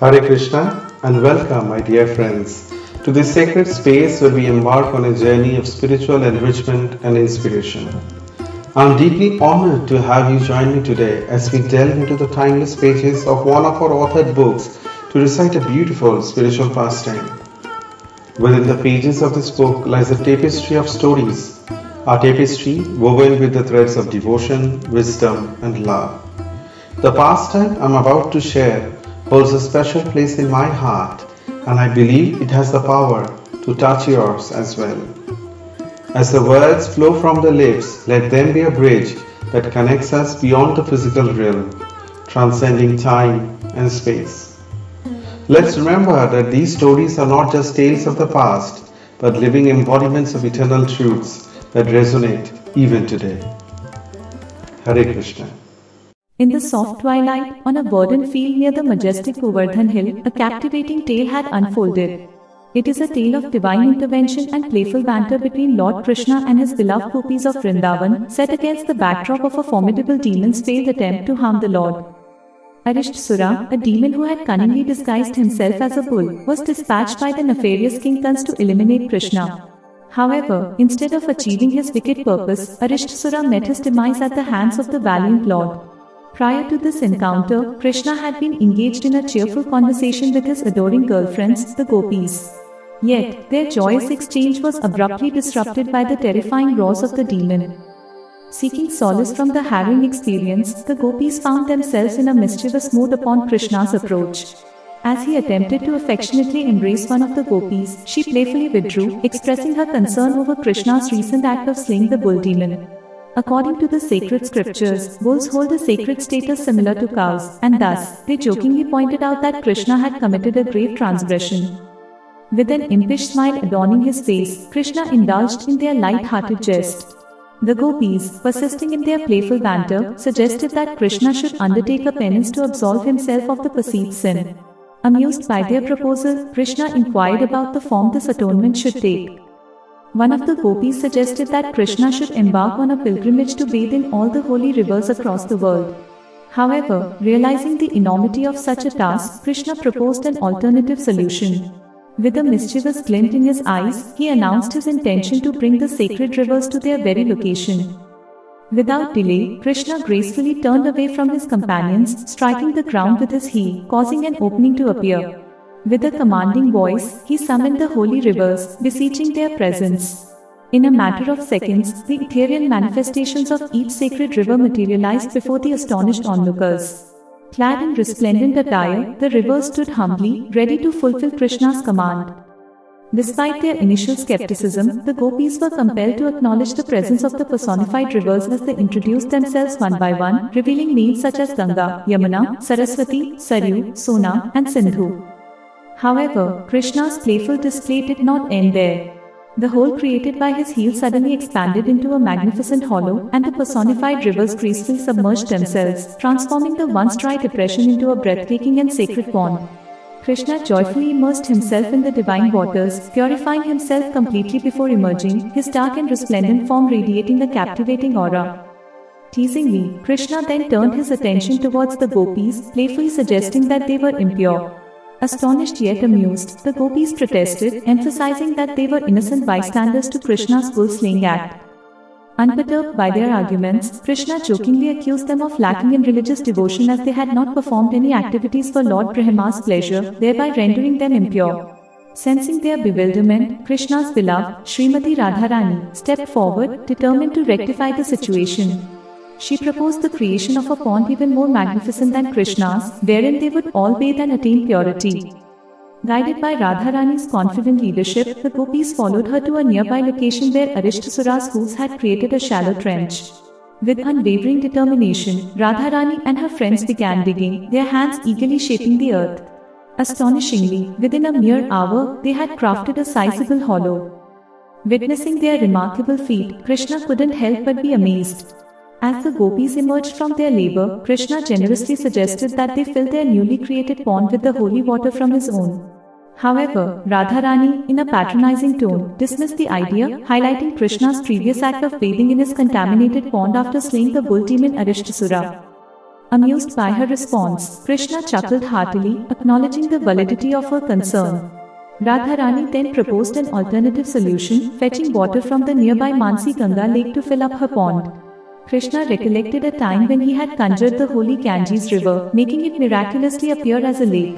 Hare Krishna and welcome, my dear friends, to this sacred space where we embark on a journey of spiritual enrichment and inspiration. I am deeply honored to have you join me today as we delve into the timeless pages of one of our authored books to recite a beautiful spiritual pastime. Within the pages of this book lies a tapestry of stories, a tapestry woven with the threads of devotion, wisdom, and love. The pastime I am about to share holds a special place in my heart, and I believe it has the power to touch yours as well. As the words flow from the lips, let them be a bridge that connects us beyond the physical realm, transcending time and space. Let's remember that these stories are not just tales of the past, but living embodiments of eternal truths that resonate even today. Hare Krishna. In the soft twilight, on a verdant field near the majestic Govardhan hill, a captivating tale had unfolded. It is a tale of divine intervention and playful banter between Lord Krishna and his beloved gopis of Vrindavan, set against the backdrop of a formidable demon's failed attempt to harm the Lord. Arishtsura, a demon who had cunningly disguised himself as a bull, was dispatched by the nefarious king Kunda to eliminate Krishna. However, instead of achieving his wicked purpose, Arishtsura met his demise at the hands of the valiant Lord. Prior to this encounter, Krishna had been engaged in a cheerful conversation with his adoring girlfriends, the gopis. Yet, their joyous exchange was abruptly disrupted by the terrifying roars of the demon. Seeking solace from the harrowing experience, the gopis found themselves in a mischievous mood upon Krishna's approach. As he attempted to affectionately embrace one of the gopis, she playfully withdrew, expressing her concern over Krishna's recent act of slaying the bull demon. According to the sacred scriptures, bulls hold a sacred status similar to cows, and thus, they jokingly pointed out that Krishna had committed a grave transgression. With an impish smile adorning his face, Krishna indulged in their light-hearted jest. The gopis, persisting in their playful banter, suggested that Krishna should undertake a penance to absolve himself of the perceived sin. Amused by their proposal, Krishna inquired about the form this atonement should take. One of the gopis suggested that Krishna should embark on a pilgrimage to bathe in all the holy rivers across the world. However, realizing the enormity of such a task, Krishna proposed an alternative solution. With a mischievous glint in his eyes, he announced his intention to bring the sacred rivers to their very location. Without delay, Krishna gracefully turned away from his companions, striking the ground with his heel, causing an opening to appear. With a commanding voice, he summoned the holy rivers, beseeching their presence. In a matter of seconds, the ethereal manifestations of each sacred river materialized before the astonished onlookers. Clad in resplendent attire, the rivers stood humbly, ready to fulfill Krishna's command. Despite their initial skepticism, the gopis were compelled to acknowledge the presence of the personified rivers as they introduced themselves one by one, revealing names such as Ganga, Yamuna, Saraswati, Saryu, Sona, and Sindhu. However, Krishna's playful display did not end there. The hole created by his heel suddenly expanded into a magnificent hollow, and the personified rivers gracefully submerged themselves, transforming the once dry depression into a breathtaking and sacred pond. Krishna joyfully immersed himself in the divine waters, purifying himself completely before emerging, his dark and resplendent form radiating a captivating aura. Teasingly, Krishna then turned his attention towards the gopis, playfully suggesting that they were impure. Astonished yet amused, the gopis protested, emphasizing that they were innocent bystanders to Krishna's bull-slaying act. Unperturbed by their arguments, Krishna jokingly accused them of lacking in religious devotion as they had not performed any activities for Lord Brahma's pleasure, thereby rendering them impure. Sensing their bewilderment, Krishna's beloved, Srimati Radharani, stepped forward, determined to rectify the situation. She proposed the creation of a pond even more magnificent than Krishna's, wherein they would all bathe and attain purity. Guided by Radharani's confident leadership, the gopis followed her to a nearby location where Arishtsura's hooves had created a shallow trench. With unwavering determination, Radharani and her friends began digging, their hands eagerly shaping the earth. Astonishingly, within a mere hour, they had crafted a sizable hollow. Witnessing their remarkable feat, Krishna couldn't help but be amazed. As the gopis emerged from their labor, Krishna generously suggested that they fill their newly created pond with the holy water from his own. However, Radharani, in a patronizing tone, dismissed the idea, highlighting Krishna's previous act of bathing in his contaminated pond after slaying the bull demon Arishtsura. Amused by her response, Krishna chuckled heartily, acknowledging the validity of her concern. Radharani then proposed an alternative solution, fetching water from the nearby Mansi Ganga lake to fill up her pond. Krishna recollected a time when he had conjured the holy Ganges river, making it miraculously appear as a lake.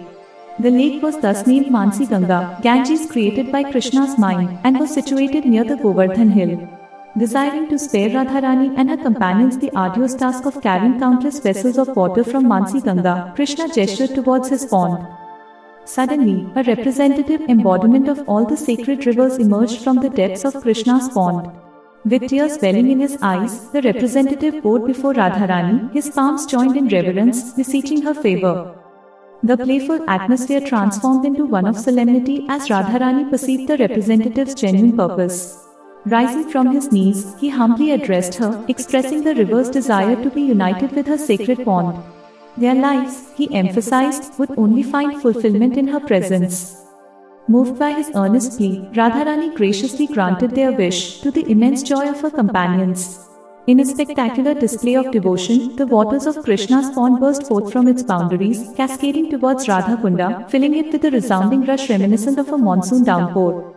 The lake was thus named Mansi Ganga, Ganges created by Krishna's mind, and was situated near the Govardhan hill. Desiring to spare Radharani and her companions the arduous task of carrying countless vessels of water from Mansi Ganga, Krishna gestured towards his pond. Suddenly, a representative embodiment of all the sacred rivers emerged from the depths of Krishna's pond. With tears welling in his eyes, the representative bowed before Radharani, his palms joined in reverence, beseeching her favor. The playful atmosphere transformed into one of solemnity as Radharani perceived the representative's genuine purpose. Rising from his knees, he humbly addressed her, expressing the river's desire to be united with her sacred pond. Their lives, he emphasized, would only find fulfillment in her presence. Moved by his earnest plea, Radharani graciously granted their wish, to the immense joy of her companions. In a spectacular display of devotion, the waters of Krishna's pond burst forth from its boundaries, cascading towards Radha Kunda, filling it with a resounding rush reminiscent of a monsoon downpour.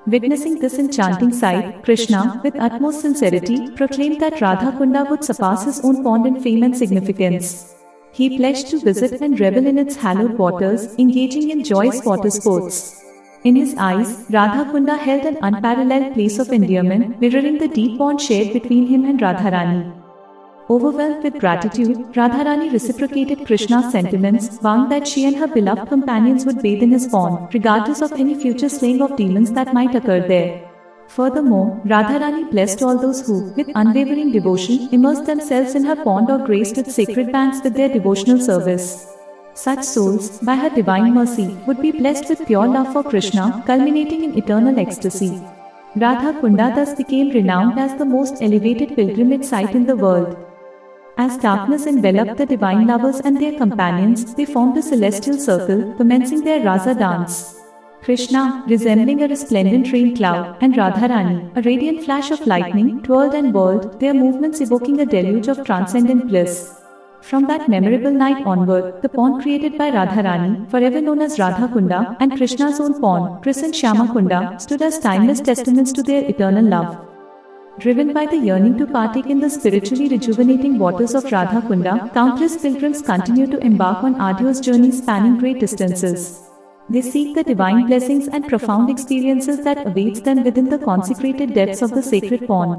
Witnessing this enchanting sight, Krishna, with utmost sincerity, proclaimed that Radha Kunda would surpass his own pond in fame and significance. He pledged to visit and revel in its hallowed waters, engaging in joyous water sports. In his eyes, Radha Kunda held an unparalleled place of endearment, mirroring the deep bond shared between him and Radharani. Overwhelmed with gratitude, Radharani reciprocated Krishna's sentiments, vowing that she and her beloved companions would bathe in his pond, regardless of any future slaying of demons that might occur there. Furthermore, Radharani blessed all those who, with unwavering devotion, immersed themselves in her pond or graced its sacred banks with their devotional service. Such souls, by her divine mercy, would be blessed with pure love for Krishna, culminating in eternal ecstasy. Radha Kunda thus became renowned as the most elevated pilgrimage site in the world. As darkness enveloped the divine lovers and their companions, they formed a celestial circle, commencing their Rasa dance. Krishna, resembling a resplendent rain cloud, and Radharani, a radiant flash of lightning, twirled and whirled, their movements evoking a deluge of transcendent bliss. From that memorable night onward, the pond created by Radharani, forever known as Radha Kunda, and Krishna's own pond, christened Shyama Kunda, stood as timeless testaments to their eternal love. Driven by the yearning to partake in the spiritually rejuvenating waters of Radha Kunda, countless pilgrims continue to embark on arduous journeys spanning great distances. They seek the divine blessings and profound experiences that awaits them within the consecrated depths of the sacred pond.